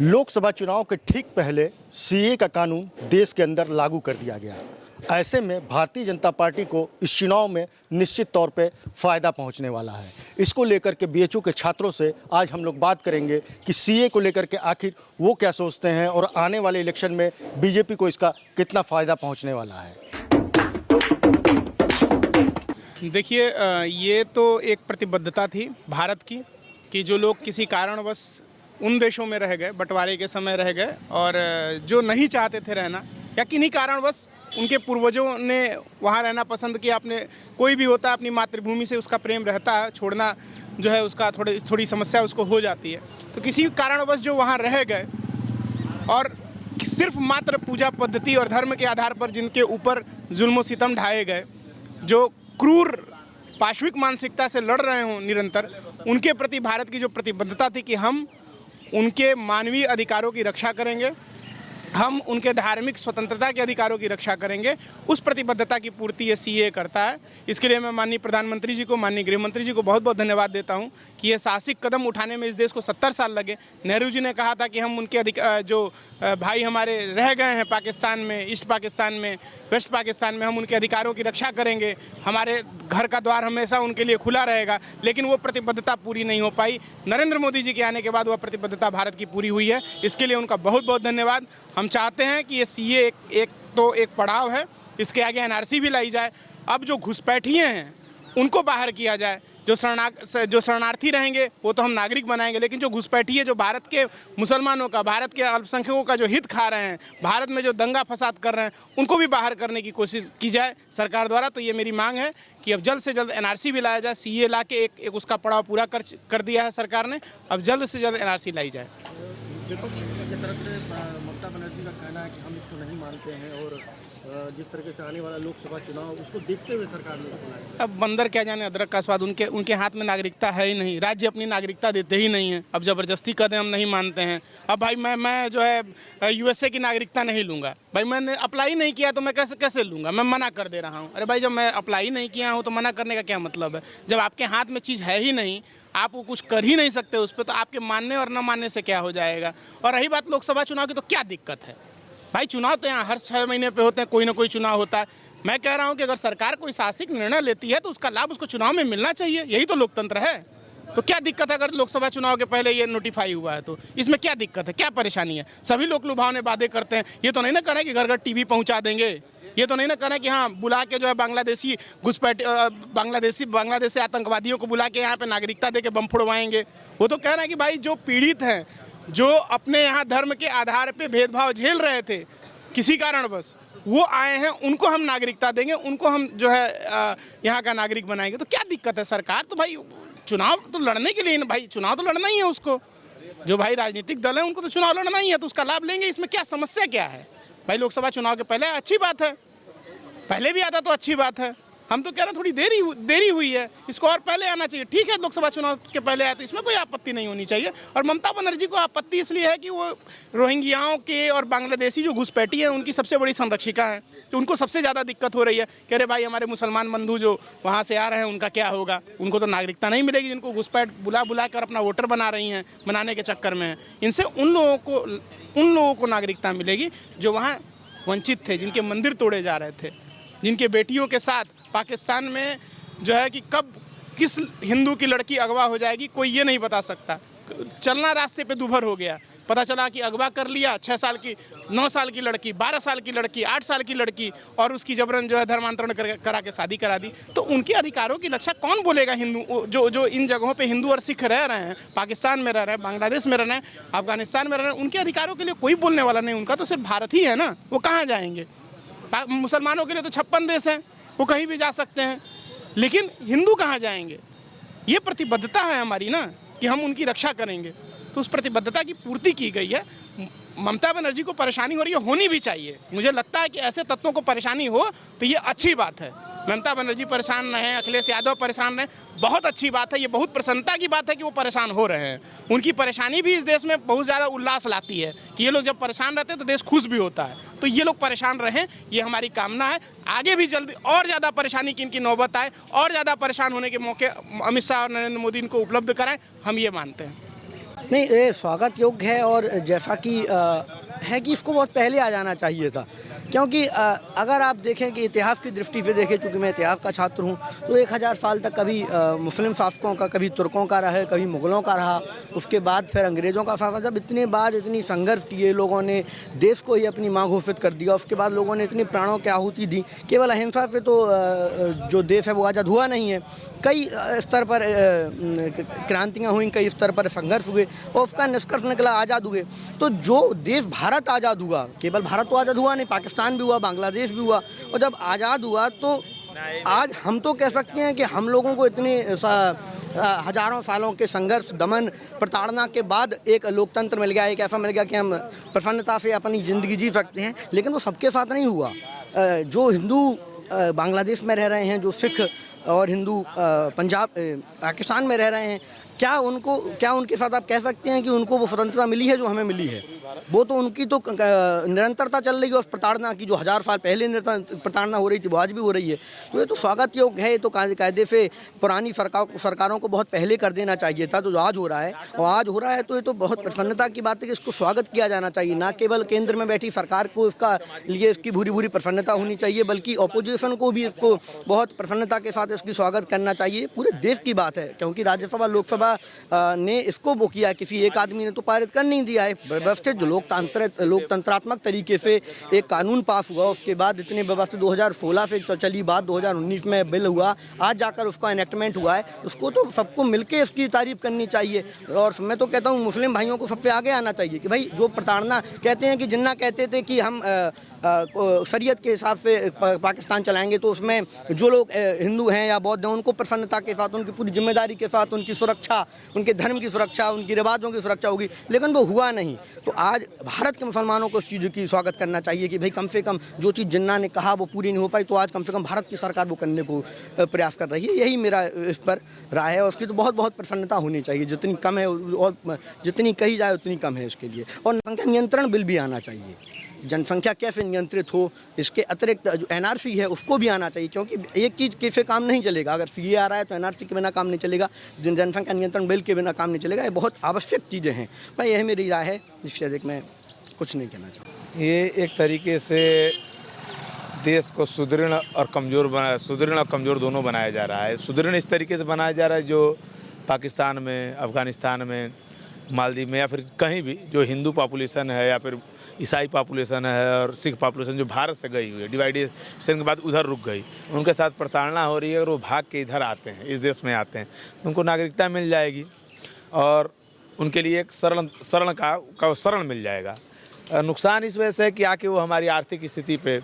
लोकसभा चुनाव के ठीक पहले सीए का कानून देश के अंदर लागू कर दिया गया। ऐसे में भारतीय जनता पार्टी को इस चुनाव में निश्चित तौर पे फ़ायदा पहुंचने वाला है। इसको लेकर के बीएचयू के छात्रों से आज हम लोग बात करेंगे कि सीए को लेकर के आखिर वो क्या सोचते हैं और आने वाले इलेक्शन में बीजेपी को इसका कितना फ़ायदा पहुंचने वाला है। देखिए, ये तो एक प्रतिबद्धता थी भारत की कि जो लोग किसी कारणवश उन देशों में रह गए, बंटवारे के समय रह गए और जो नहीं चाहते थे रहना या किन्हीं कारणवश उनके पूर्वजों ने वहाँ रहना पसंद किया। अपने कोई भी होता है अपनी मातृभूमि से उसका प्रेम रहता है, छोड़ना जो है उसका थोड़ी समस्या उसको हो जाती है। तो किसी कारणवश जो वहाँ रह गए और सिर्फ मात्र पूजा पद्धति और धर्म के आधार पर जिनके ऊपर जुल्म सितम ढाए गए, जो क्रूर पाशविक मानसिकता से लड़ रहे हों निरंतर, उनके प्रति भारत की जो प्रतिबद्धता थी कि हम उनके मानवीय अधिकारों की रक्षा करेंगे, हम उनके धार्मिक स्वतंत्रता के अधिकारों की रक्षा करेंगे, उस प्रतिबद्धता की पूर्ति ये सीए करता है। इसके लिए मैं माननीय प्रधानमंत्री जी को, माननीय गृह मंत्री जी को बहुत बहुत धन्यवाद देता हूं कि ये साहसिक कदम उठाने में इस देश को 70 साल लगे। नेहरू जी ने कहा था कि हम उनके जो भाई हमारे रह गए हैं पाकिस्तान में, ईस्ट पाकिस्तान में, वेस्ट पाकिस्तान में, हम उनके अधिकारों की रक्षा करेंगे, हमारे घर का द्वार हमेशा उनके लिए खुला रहेगा। लेकिन वो प्रतिबद्धता पूरी नहीं हो पाई। नरेंद्र मोदी जी के आने के बाद वह प्रतिबद्धता भारत की पूरी हुई है। इसके लिए उनका बहुत बहुत धन्यवाद। हम चाहते हैं कि ये सीए एक पड़ाव है, इसके आगे एनआरसी भी लाई जाए। अब जो घुसपैठिए हैं उनको बाहर किया जाए। जो शरणार्थी रहेंगे वो तो हम नागरिक बनाएंगे, लेकिन जो घुसपैठिए, जो भारत के मुसलमानों का, भारत के अल्पसंख्यकों का जो हित खा रहे हैं, भारत में जो दंगा फसाद कर रहे हैं, उनको भी बाहर करने की कोशिश की जाए सरकार द्वारा। तो ये मेरी मांग है कि अब जल्द से जल्द एनआरसी भी लाया जाए। सीए ला के एक उसका पड़ाव पूरा कर दिया है सरकार ने, अब जल्द से जल्द एनआरसी लाई जाए। विपक्ष की तरफ से ममता बनर्जी का कहना है कि हम इसको नहीं मानते हैं और जिस तरीके से आने वाला लोकसभा चुनाव उसको देखते हुए सरकार ने इसको लाया। अब बंदर क्या जाने अदरक का स्वाद, उनके हाथ में नागरिकता है ही नहीं। राज्य अपनी नागरिकता देते ही नहीं है। अब ज़बरदस्ती कहते हम नहीं मानते हैं। अब भाई मैं जो है यूएसए की नागरिकता नहीं लूँगा। भाई मैंने अप्लाई नहीं किया तो मैं कैसे लूँगा? मैं मना कर दे रहा हूँ। अरे भाई, जब मैं अप्लाई नहीं किया हूँ तो मना करने का क्या मतलब है? जब आपके हाथ में चीज़ है ही नहीं, आप वो कुछ कर ही नहीं सकते उस पर, तो आपके मानने और न मानने से क्या हो जाएगा? और रही बात लोकसभा चुनाव की, तो क्या दिक्कत है भाई? चुनाव तो यहाँ हर 6 महीने पे होते हैं, कोई ना कोई चुनाव होता है। मैं कह रहा हूँ कि अगर सरकार कोई साहसिक निर्णय लेती है तो उसका लाभ उसको चुनाव में मिलना चाहिए। यही तो लोकतंत्र है। तो क्या दिक्कत है अगर लोकसभा चुनाव के पहले ये नोटिफाई हुआ है? तो इसमें क्या दिक्कत है, क्या परेशानी है? सभी लोग लुभावने वादे करते हैं। ये तो नहीं ना करें कि घर घर टीवी पहुँचा देंगे। ये तो नहीं ना करें कि हाँ बुला के जो है बांग्लादेशी बांग्लादेशी आतंकवादियों को बुला के यहाँ पे नागरिकता दे के बम फोड़वाएंगे। वो तो कह रहे हैं कि भाई जो पीड़ित हैं, जो अपने यहाँ धर्म के आधार पे भेदभाव झेल रहे थे किसी कारणवश, वो आए हैं, उनको हम नागरिकता देंगे, उनको हम जो है यहाँ का नागरिक बनाएंगे। तो क्या दिक्कत है? सरकार तो भाई चुनाव तो लड़ने के लिए, भाई चुनाव तो लड़ना ही है उसको। जो भाई राजनीतिक दल है उनको तो चुनाव लड़ना ही है, तो उसका लाभ लेंगे। इसमें क्या समस्या क्या है भाई? लोकसभा चुनाव के पहले अच्छी बात है, पहले भी आता तो अच्छी बात है। हम तो कह रहे हैं थोड़ी देरी हुई है, इसको और पहले आना चाहिए। ठीक है, लोकसभा चुनाव के पहले आया तो इसमें कोई आपत्ति नहीं होनी चाहिए। और ममता बनर्जी को आपत्ति इसलिए है कि वो रोहिंग्याओं के और बांग्लादेशी जो घुसपैठी हैं उनकी सबसे बड़ी संरक्षिका हैं, तो उनको सबसे ज़्यादा दिक्कत हो रही है। कह रहे भाई हमारे मुसलमान बंधु जो वहाँ से आ रहे हैं उनका क्या होगा? उनको तो नागरिकता नहीं मिलेगी, जिनको घुसपैठ बुला कर अपना वोटर बना रही हैं, बनाने के चक्कर में। इनसे उन लोगों को नागरिकता मिलेगी जो वहाँ वंचित थे, जिनके मंदिर तोड़े जा रहे थे, जिनके बेटियों के साथ पाकिस्तान में जो है कि कब किस हिंदू की लड़की अगवा हो जाएगी कोई ये नहीं बता सकता। चलना रास्ते पे दूभर हो गया। पता चला कि अगवा कर लिया 6 साल की, 9 साल की लड़की, 12 साल की लड़की, 8 साल की लड़की, और उसकी जबरन जो है धर्मांतरण करा के शादी करा दी। तो उनके अधिकारों की रक्षा कौन बोलेगा? हिंदू जो इन जगहों पे हिंदू और सिख रह रहे हैं, पाकिस्तान में रह रहे हैं, बांग्लादेश में रह रहे हैं, अफगानिस्तान में रह रहे हैं, उनके अधिकारों के लिए कोई बोलने वाला नहीं। उनका तो सिर्फ भारत ही है ना, वो कहाँ जाएंगे? मुसलमानों के लिए तो 56 देश हैं, वो कहीं भी जा सकते हैं, लेकिन हिंदू कहाँ जाएंगे? ये प्रतिबद्धता है हमारी ना कि हम उनकी रक्षा करेंगे, तो उस प्रतिबद्धता की पूर्ति की गई है। ममता बनर्जी को परेशानी हो रही है, होनी भी चाहिए। मुझे लगता है कि ऐसे तत्वों को परेशानी हो तो ये अच्छी बात है। ममता बनर्जी परेशान रहें, अखिलेश यादव परेशान रहें, बहुत अच्छी बात है। ये बहुत प्रसन्नता की बात है कि वो परेशान हो रहे हैं। उनकी परेशानी भी इस देश में बहुत ज़्यादा उल्लास लाती है कि ये लोग जब परेशान रहते हैं तो देश खुश भी होता है। तो ये लोग परेशान रहें, ये हमारी कामना है। आगे भी जल्दी और ज़्यादा परेशानी की इनकी नौबत आए और ज़्यादा परेशान होने के मौके अमित शाह और नरेंद्र मोदी इनको उपलब्ध कराएं, हम ये मानते हैं। नहीं, ये स्वागत योग्य है और जैसा कि है कि इसको बहुत पहले आ जाना चाहिए था, क्योंकि अगर आप देखें कि इतिहास की दृष्टि से देखें, चूँकि मैं इतिहास का छात्र हूँ, तो 1000 साल तक कभी मुस्लिम शासकों का, कभी तुर्कों का रहा, कभी मुग़लों का रहा, उसके बाद फिर अंग्रेज़ों का शासन। जब इतने बाद इतनी संघर्ष किए लोगों ने, देश को ही अपनी माँ घोषित कर दिया, उसके बाद लोगों ने इतनी प्राणों की आहुति दी। केवल अहिंसा से तो जो देश है वो आज़ाद हुआ नहीं है, कई स्तर पर क्रांतियाँ हुई, कई स्तर पर संघर्ष हुए और उसका निष्कर्ष निकला आज़ाद हुए। तो जो देश भारत आज़ाद हुआ, केवल भारत तो आज़ाद हुआ नहीं, पाकिस्तान भी हुआ, बांग्लादेश भी हुआ, और जब आज़ाद हुआ तो आज हम तो कह सकते हैं कि हम लोगों को इतने हजारों सालों के संघर्ष, दमन, प्रताड़ना के बाद एक लोकतंत्र मिल गया, एक ऐसा मिल गया कि हम प्रसन्नता से अपनी ज़िंदगी जी सकते हैं। लेकिन वो सबके साथ नहीं हुआ। जो हिंदू बांग्लादेश में रह रहे हैं, जो सिख और हिंदू पंजाब पाकिस्तान में रह रहे हैं, क्या उनके साथ आप कह सकते हैं कि उनको वो स्वतंत्रता मिली है जो हमें मिली है? वो तो उनकी तो निरंतरता चल रही है उस प्रताड़ना की, जो 1000 साल पहले प्रताड़ना हो रही थी वो आज भी हो रही है। तो ये तो स्वागत योग्य है। ये तो कायदे से पुरानी सरकारों को बहुत पहले कर देना चाहिए था। तो जो आज हो रहा है और आज हो रहा है, तो ये तो बहुत प्रसन्नता की बात है कि इसको स्वागत किया जाना चाहिए। ना केवल केंद्र में बैठी सरकार को इसका लिए इसकी भूरी भूरी प्रसन्नता होनी चाहिए, बल्कि अपोजिशन को भी इसको बहुत प्रसन्नता के साथ इसकी स्वागत करना चाहिए। पूरे देश की बात है, क्योंकि राज्यसभा लोकसभा ने इसको वो किया, किसी एक आदमी ने तो पारित कर नहीं दिया है। व्यवस्थित जो लोकतंत्रात्मक तरीके से एक कानून पास हुआ, उसके बाद इतने व्यवस्थित 2016 से चली बात, 2019 में बिल हुआ, आज जाकर उसका एनेक्टमेंट हुआ है। उसको तो सबको मिलके इसकी तारीफ करनी चाहिए। और मैं तो कहता हूँ मुस्लिम भाइयों को सब पे आगे आना चाहिए कि भाई जो प्रताड़ना कहते हैं कि जिन्ना कहते थे कि हम शरीयत के हिसाब से पाकिस्तान चलाएंगे, तो उसमें जो लोग हिंदू हैं या बौद्ध हैं उनको प्रसन्नता के साथ, उनकी पूरी जिम्मेदारी के साथ उनकी सुरक्षा, उनके धर्म की सुरक्षा, उनकी रिवाजों की सुरक्षा होगी। लेकिन वो हुआ नहीं। तो आज भारत के मुसलमानों को इस चीज़ की स्वागत करना चाहिए कि भाई कम से कम जो चीज़ जिन्ना ने कहा वो पूरी नहीं हो पाई, तो आज कम से कम भारत की सरकार वो करने को प्रयास कर रही है। यही मेरा इस पर राय है। उसकी तो बहुत बहुत प्रसन्नता होनी चाहिए, जितनी कम है और जितनी कही जाए उतनी कम है इसके लिए। और जनसंख्या नियंत्रण बिल भी आना चाहिए। जनसंख्या कैसे नियंत्रित हो, इसके अतिरिक्त जो एनआरसी है उसको भी आना चाहिए, क्योंकि एक चीज़ कैसे काम नहीं चलेगा। अगर सीए आ रहा है तो एनआरसी के बिना काम नहीं चलेगा, जनसंख्या नियंत्रण बिल के बिना काम नहीं चलेगा। ये बहुत आवश्यक चीज़ें हैं। भाई यही मेरी राय है, इससे अधिक मैं कुछ नहीं कहना चाहूँगा। ये एक तरीके से देश को सुदृढ़ और कमज़ोर दोनों बनाया जा रहा है। सुदृढ़ इस तरीके से बनाया जा रहा है जो पाकिस्तान में, अफ़गानिस्तान में, मालदीव में या फिर कहीं भी जो हिंदू पॉपुलेशन है या फिर ईसाई पॉपुलेशन है और सिख पॉपुलेशन जो भारत से गई हुई है, डिवाइडेशन के बाद उधर रुक गई, उनके साथ प्रताड़ना हो रही है और वो भाग के इधर आते हैं, इस देश में आते हैं, उनको नागरिकता मिल जाएगी और उनके लिए एक शरण मिल जाएगा। नुकसान इस वजह से है कि आके वो हमारी आर्थिक स्थिति पे,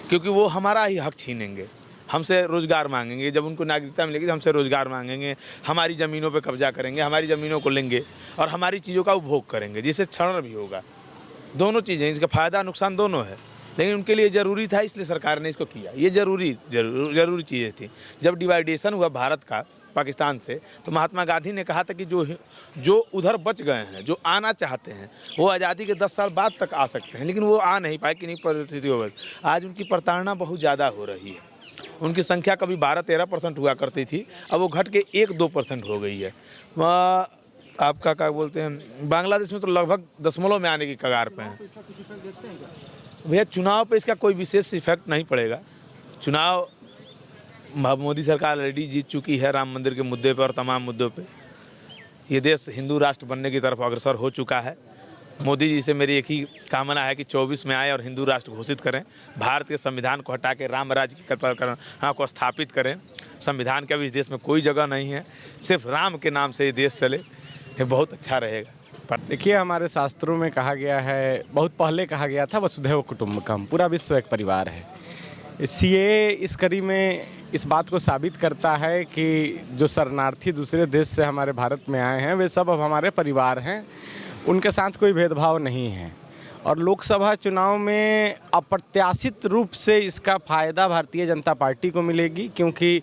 क्योंकि वो हमारा ही हक छीनेंगे, हमसे रोज़गार मांगेंगे। जब उनको नागरिकता मिलेगी तो हमसे रोज़गार मांगेंगे, हमारी ज़मीनों पे कब्जा करेंगे, हमारी ज़मीनों को लेंगे और हमारी चीज़ों का उपभोग करेंगे, जिससे क्षरण भी होगा। दोनों चीज़ें, इसका फ़ायदा नुकसान दोनों है, लेकिन उनके लिए ज़रूरी था, इसलिए सरकार ने इसको किया। ये ज़रूरी चीज़ें थी। जब डिवाइडेशन हुआ भारत का पाकिस्तान से, तो महात्मा गांधी ने कहा था कि जो उधर बच गए हैं, जो आना चाहते हैं, वो आज़ादी के 10 साल बाद तक आ सकते हैं, लेकिन वो आ नहीं पाए किन्हीं परिस्थितियों में। आज उनकी प्रताड़ना बहुत ज़्यादा हो रही है। उनकी संख्या कभी 12-13% हुआ करती थी, अब वो घट के 1-2% हो गई है। आपका क्या बोलते हैं, बांग्लादेश में तो लगभग दशमलव में आने की कगार पे हैं। भैया चुनाव पे इसका कोई विशेष इफेक्ट नहीं पड़ेगा। चुनाव मोदी सरकार ऑलरेडी जीत चुकी है राम मंदिर के मुद्दे पर और तमाम मुद्दों पे। ये देश हिंदू राष्ट्र बनने की तरफ अग्रसर हो चुका है। मोदी जी से मेरी एक ही कामना है कि 24 में आए और हिंदू राष्ट्र घोषित करें, भारत के संविधान को हटा के राम राज्य की कल्पना को स्थापित करें। संविधान के अभी इस देश में कोई जगह नहीं है, सिर्फ राम के नाम से ये देश चले, ये बहुत अच्छा रहेगा। देखिए, हमारे शास्त्रों में कहा गया है, बहुत पहले कहा गया था, वसुधैव कुटुंबकम, पूरा विश्व एक परिवार है। सीएए इस कड़ी में इस बात को साबित करता है कि जो शरणार्थी दूसरे देश से हमारे भारत में आए हैं, वे सब अब हमारे परिवार हैं, उनके साथ कोई भेदभाव नहीं है। और लोकसभा चुनाव में अप्रत्याशित रूप से इसका फ़ायदा भारतीय जनता पार्टी को मिलेगी, क्योंकि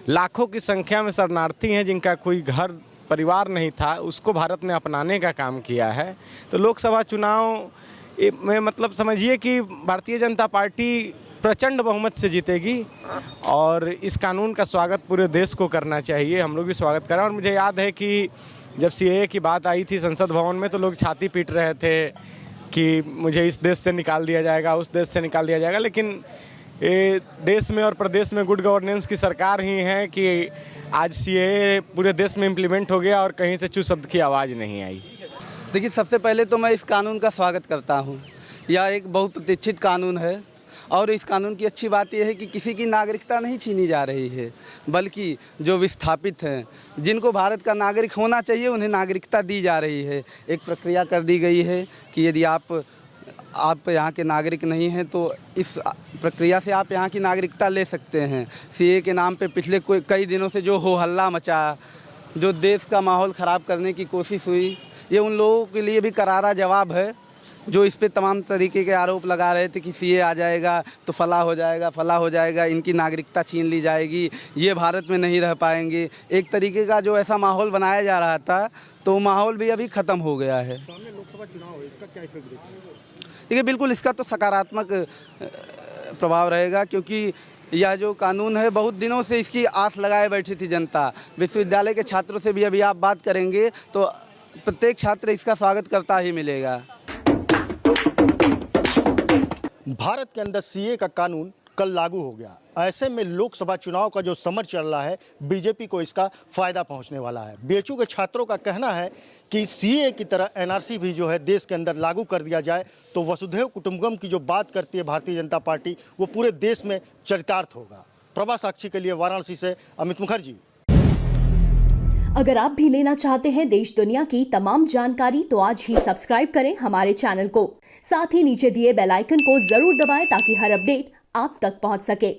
लाखों की संख्या में शरणार्थी हैं जिनका कोई घर परिवार नहीं था, उसको भारत ने अपनाने का काम किया है। तो लोकसभा चुनाव मैं मतलब समझिए कि भारतीय जनता पार्टी प्रचंड बहुमत से जीतेगी और इस कानून का स्वागत पूरे देश को करना चाहिए। हम लोग भी स्वागत करें। और मुझे याद है कि जब सीएए की बात आई थी संसद भवन में तो लोग छाती पीट रहे थे कि मुझे इस देश से निकाल दिया जाएगा, उस देश से निकाल दिया जाएगा, लेकिन ये देश में और प्रदेश में गुड गवर्नेंस की सरकार ही है कि आज सीएए पूरे देश में इम्प्लीमेंट हो गया और कहीं से चू शब्द की आवाज़ नहीं आई। देखिए, सबसे पहले तो मैं इस कानून का स्वागत करता हूँ। यह एक बहुप्रतीक्षित कानून है और इस कानून की अच्छी बात यह है कि किसी की नागरिकता नहीं छीनी जा रही है, बल्कि जो विस्थापित हैं, जिनको भारत का नागरिक होना चाहिए, उन्हें नागरिकता दी जा रही है। एक प्रक्रिया कर दी गई है कि यदि आप यहाँ के नागरिक नहीं हैं तो इस प्रक्रिया से आप यहाँ की नागरिकता ले सकते हैं। सीए के नाम पे पिछले कई दिनों से जो हो हल्ला मचा, जो देश का माहौल ख़राब करने की कोशिश हुई, ये उन लोगों के लिए भी करारा जवाब है जो इस पे तमाम तरीके के आरोप लगा रहे थे कि सीए आ जाएगा तो फला हो जाएगा, इनकी नागरिकता छीन ली जाएगी, ये भारत में नहीं रह पाएंगे। एक तरीके का जो ऐसा माहौल बनाया जा रहा था तो माहौल भी अभी ख़त्म हो गया है। सामने लोकसभा चुनाव है, इसका क्या इफेक्ट देखते हैं? देखिए, बिल्कुल इसका तो सकारात्मक प्रभाव रहेगा, क्योंकि यह जो कानून है बहुत दिनों से इसकी आस लगाए बैठी थी जनता। विश्वविद्यालय के छात्रों से भी अभी आप बात करेंगे तो प्रत्येक छात्र इसका स्वागत करता ही मिलेगा। भारत के अंदर सीए का कानून कल लागू हो गया। ऐसे में लोकसभा चुनाव का जो समर चल रहा है, बीजेपी को इसका फायदा पहुंचने वाला है। बीएचयू के छात्रों का कहना है कि सीए की तरह एनआरसी भी जो है देश के अंदर लागू कर दिया जाए तो वसुधैव कुटुंबकम की जो बात करती है भारतीय जनता पार्टी, वो पूरे देश में चरितार्थ होगा। प्रभा साक्षी के लिए वाराणसी से अमित मुखर्जी। अगर आप भी लेना चाहते हैं देश दुनिया की तमाम जानकारी तो आज ही सब्सक्राइब करें हमारे चैनल को। साथ ही नीचे दिए बेल आइकन को जरूर दबाएं ताकि हर अपडेट आप तक पहुंच सके।